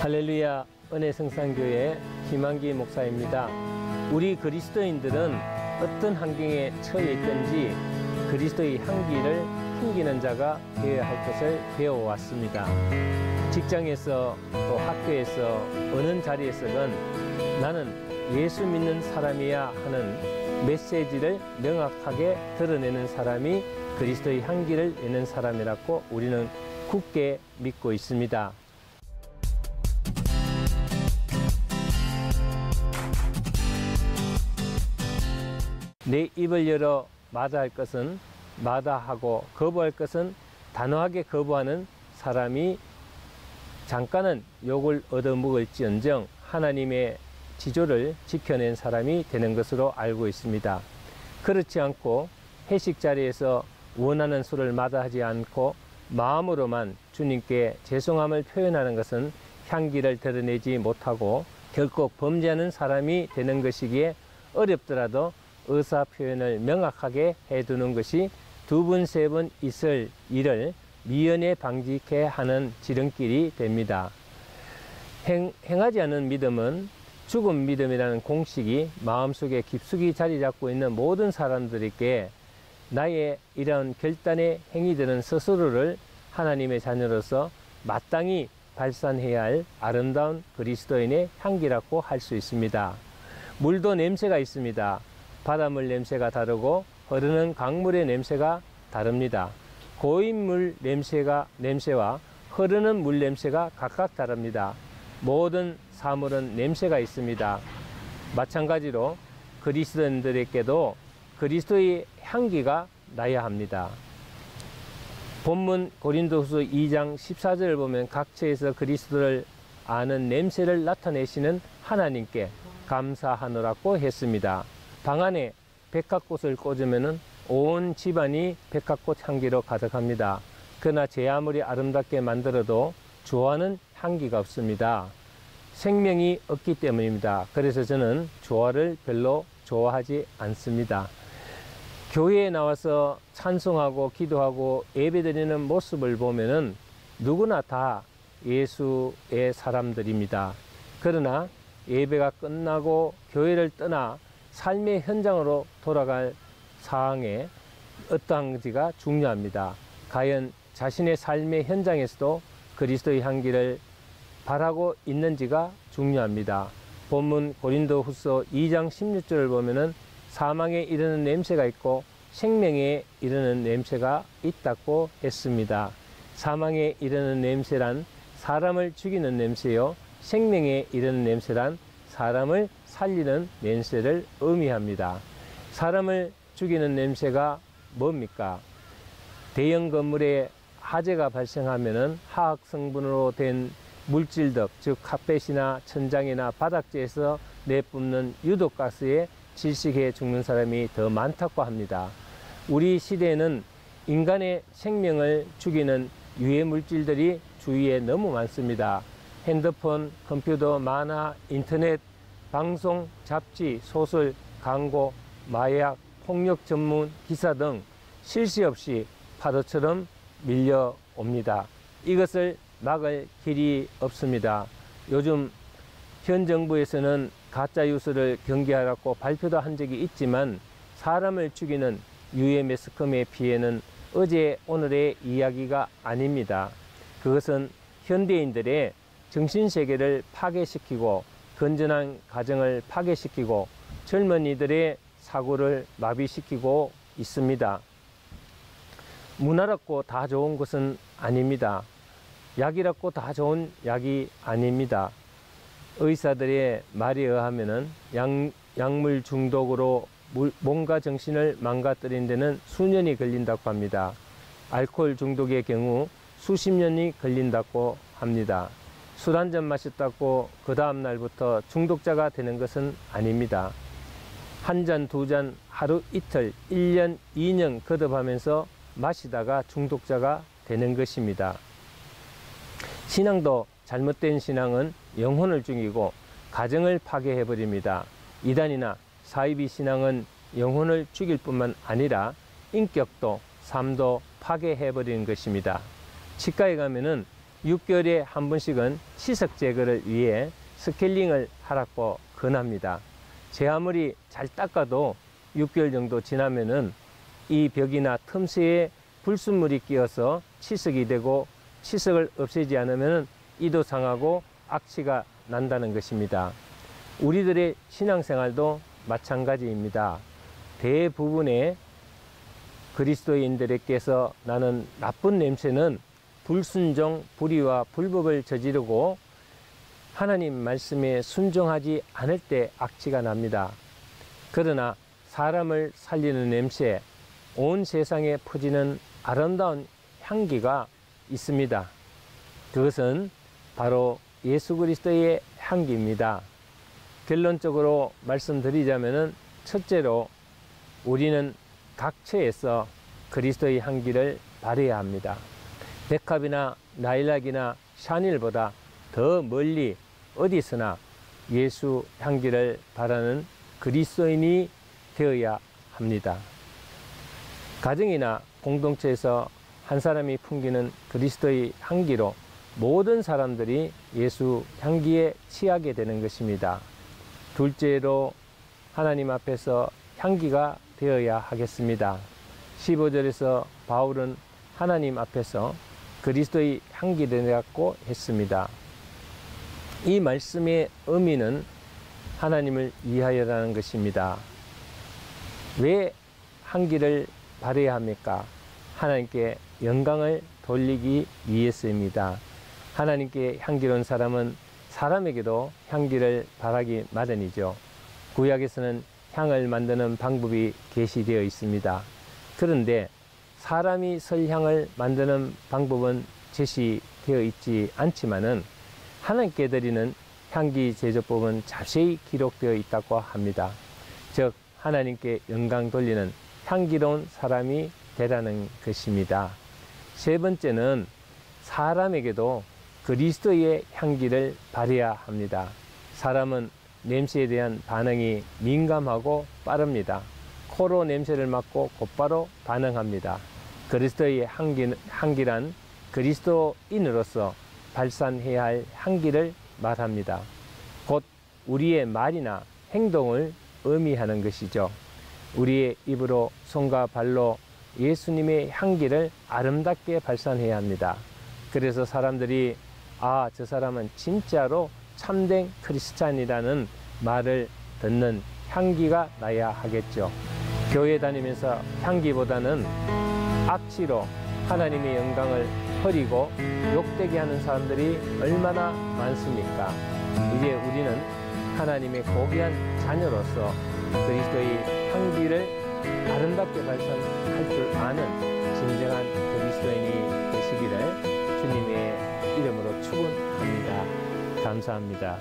할렐루야, 은혜성산교회 김한기 목사입니다. 우리 그리스도인들은 어떤 환경에 처해 있든지 그리스도의 향기를 풍기는 자가 되어야 할 것을 배워왔습니다. 직장에서 또 학교에서 어느 자리에서든 나는 예수 믿는 사람이야 하는 메시지를 명확하게 드러내는 사람이 그리스도의 향기를 내는 사람이라고 우리는 굳게 믿고 있습니다. 내 입을 열어 마다할 것은 마다하고 거부할 것은 단호하게 거부하는 사람이 잠깐은 욕을 얻어먹을지언정 하나님의 지조를 지켜낸 사람이 되는 것으로 알고 있습니다. 그렇지 않고 회식 자리에서 원하는 술을 마다하지 않고 마음으로만 주님께 죄송함을 표현하는 것은 향기를 드러내지 못하고 결코 범죄하는 사람이 되는 것이기에 어렵더라도 의사 표현을 명확하게 해두는 것이 두 번, 세 번 있을 일을 미연에 방지케 하는 지름길이 됩니다. 행하지 않은 믿음은 죽은 믿음이라는 공식이 마음속에 깊숙이 자리 잡고 있는 모든 사람들에게 나의 이런 결단의 행위들은 스스로를 하나님의 자녀로서 마땅히 발산해야 할 아름다운 그리스도인의 향기라고 할 수 있습니다. 물도 냄새가 있습니다. 바닷물 냄새가 다르고 흐르는 강물의 냄새가 다릅니다. 고인물 냄새와 흐르는 물 냄새가 각각 다릅니다. 모든 사물은 냄새가 있습니다. 마찬가지로 그리스도인들에게도 그리스도의 향기가 나야 합니다. 본문 고린도후서 2장 14절을 보면 각처에서 그리스도를 아는 냄새를 나타내시는 하나님께 감사하노라고 했습니다. 방 안에 백합꽃을 꽂으면 온 집안이 백합꽃 향기로 가득합니다. 그러나 제 아무리 아름답게 만들어도 조화는 향기가 없습니다. 생명이 없기 때문입니다. 그래서 저는 조화를 별로 좋아하지 않습니다. 교회에 나와서 찬송하고 기도하고 예배드리는 모습을 보면은 누구나 다 예수의 사람들입니다. 그러나 예배가 끝나고 교회를 떠나 삶의 현장으로 돌아갈 상황에 어떠한지가 중요합니다. 과연 자신의 삶의 현장에서도 그리스도의 향기를 바라고 있는지가 중요합니다. 본문 고린도후서 2장 16절을 보면은 사망에 이르는 냄새가 있고 생명에 이르는 냄새가 있다고 했습니다. 사망에 이르는 냄새란 사람을 죽이는 냄새요, 생명에 이르는 냄새란 사람을 살리는 냄새를 의미합니다. 사람을 죽이는 냄새가 뭡니까? 대형 건물에 화재가 발생하면은 화학 성분으로 된 물질들, 즉 카펫이나 천장이나 바닥재에서 내뿜는 유독가스에 질식해 죽는 사람이 더 많다고 합니다. 우리 시대에는 인간의 생명을 죽이는 유해 물질들이 주위에 너무 많습니다. 핸드폰, 컴퓨터, 만화, 인터넷, 방송, 잡지, 소설, 광고, 마약, 폭력 전문 기사 등 쉴 새 없이 파도처럼 밀려옵니다. 이것을 막을 길이 없습니다. 요즘 현 정부에서는 가짜 뉴스를 경계하라고 발표도 한 적이 있지만 사람을 죽이는 유해 매스컴의 피해는 어제 오늘의 이야기가 아닙니다. 그것은 현대인들의 정신세계를 파괴시키고 건전한 가정을 파괴시키고 젊은이들의 사고를 마비시키고 있습니다. 문화랍고 다 좋은 것은 아닙니다. 약이랍고 다 좋은 약이 아닙니다. 의사들의 말에 의하면은 약물 중독으로 몸과 정신을 망가뜨린 데는 수년이 걸린다고 합니다. 알코올 중독의 경우 수십 년이 걸린다고 합니다. 술 한 잔 마셨다고 그 다음 날부터 중독자가 되는 것은 아닙니다. 한 잔, 두 잔, 하루 이틀, 1년, 2년 거듭하면서 마시다가 중독자가 되는 것입니다. 신앙도 잘못된 신앙은 영혼을 죽이고 가정을 파괴해버립니다. 이단이나 사이비 신앙은 영혼을 죽일 뿐만 아니라 인격도 삶도 파괴해버리는 것입니다. 치과에 가면은 6개월에 한 번씩은 치석 제거를 위해 스케일링을 하라고 권합니다. 제 아무리 잘 닦아도 6개월 정도 지나면은 이 벽이나 틈새에 불순물이 끼어서 치석이 되고, 치석을 없애지 않으면 이도 상하고 악취가 난다는 것입니다. 우리들의 신앙생활도 마찬가지입니다. 대부분의 그리스도인들에게서 나는 나쁜 냄새는 불순종, 불의와 불법을 저지르고 하나님 말씀에 순종하지 않을 때 악취가 납니다. 그러나 사람을 살리는 냄새, 온 세상에 퍼지는 아름다운 향기가 있습니다. 그것은 바로 예수 그리스도의 향기입니다. 결론적으로 말씀드리자면, 첫째로 우리는 각 처에서 그리스도의 향기를 발해야 합니다. 백합이나 나일락이나 샤넬보다 더 멀리 어디서나 예수 향기를 바라는 그리스도인이 되어야 합니다. 가정이나 공동체에서 한 사람이 풍기는 그리스도의 향기로 모든 사람들이 예수 향기에 취하게 되는 것입니다. 둘째로 하나님 앞에서 향기가 되어야 하겠습니다. 15절에서 바울은 하나님 앞에서 그리스도의 향기를 내갖고 했습니다. 이 말씀의 의미는 하나님을 위하여라는 것입니다. 왜 향기를 발해야 합니까? 하나님께 영광을 돌리기 위해서입니다. 하나님께 향기로운 사람은 사람에게도 향기를 발하기 마련이죠. 구약에서는 향을 만드는 방법이 계시되어 있습니다. 그런데 사람이 설향을 만드는 방법은 제시되어 있지 않지만은 하나님께 드리는 향기 제조법은 자세히 기록되어 있다고 합니다. 즉 하나님께 영광 돌리는 향기로운 사람이 되라는 것입니다. 세 번째는 사람에게도 그리스도의 향기를 발해야 합니다. 사람은 냄새에 대한 반응이 민감하고 빠릅니다. 코로 냄새를 맡고 곧바로 반응합니다. 그리스도의 향기란 그리스도인으로서 발산해야 할 향기를 말합니다. 곧 우리의 말이나 행동을 의미하는 것이죠. 우리의 입으로 손과 발로 예수님의 향기를 아름답게 발산해야 합니다. 그래서 사람들이 저 사람은 진짜로 참된 크리스찬이라는 말을 듣는 향기가 나야 하겠죠. 교회 다니면서 향기보다는 악취로 하나님의 영광을 버리고 욕되게 하는 사람들이 얼마나 많습니까? 이제 우리는 하나님의 고귀한 자녀로서 그리스도의 향기를 아름답게 발산할 줄 아는 진정한 그리스도인이 되시기를 주님의 이름으로 축원합니다. 감사합니다.